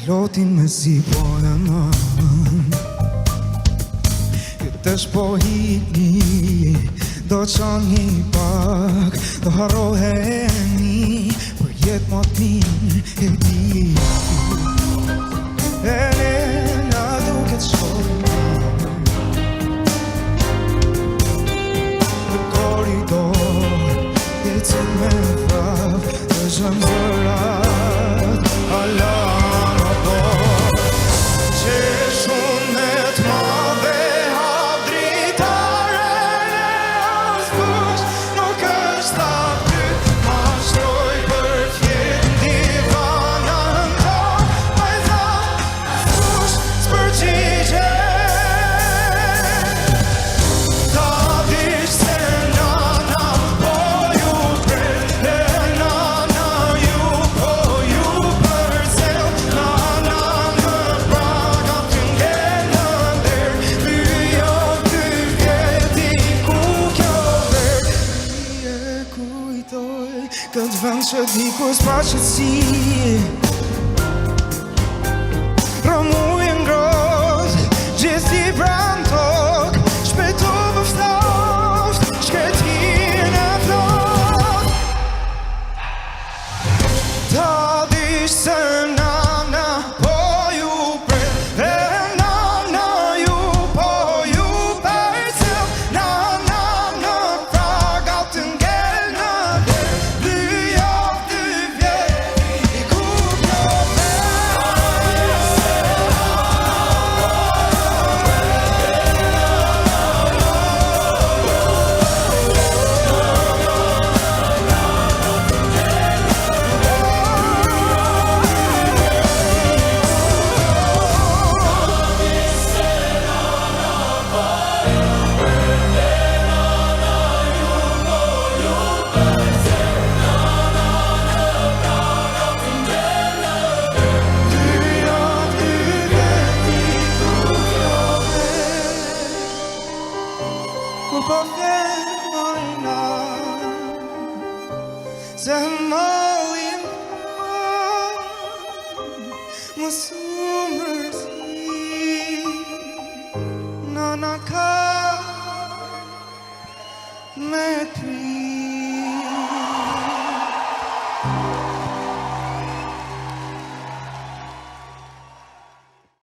Lotin me si pojë në Këtë shpo hini Do qani pak Do harroheni Për jetë më t'min e di Elena duket shumë Në koridor Ecën me vrap Të zëmbërat Alarm apo Që shumë me t'madhe Hap dritaren e askush Nuk është aty Mashtroj për fjetë divana në Majza askush s'përgjigje Ta dish se nana po ju pret E nana ju po ju përcel Nana në praga të ngellë der Lyjo ty vjeti ku kjo ver I e kujtoj këtë vend që diku s'pa qëtësi Romuj ngrot, gjithi pranë tok Shpejto bëftoft, shketin e plot Ta dish se nana po ju pret E nana ju po ju përcel Nana në praga të ngellë në der Lyjo ty vjeti ku kjo Kur po vjen mojna Se mojnë Më su mërzi Nana ka me pri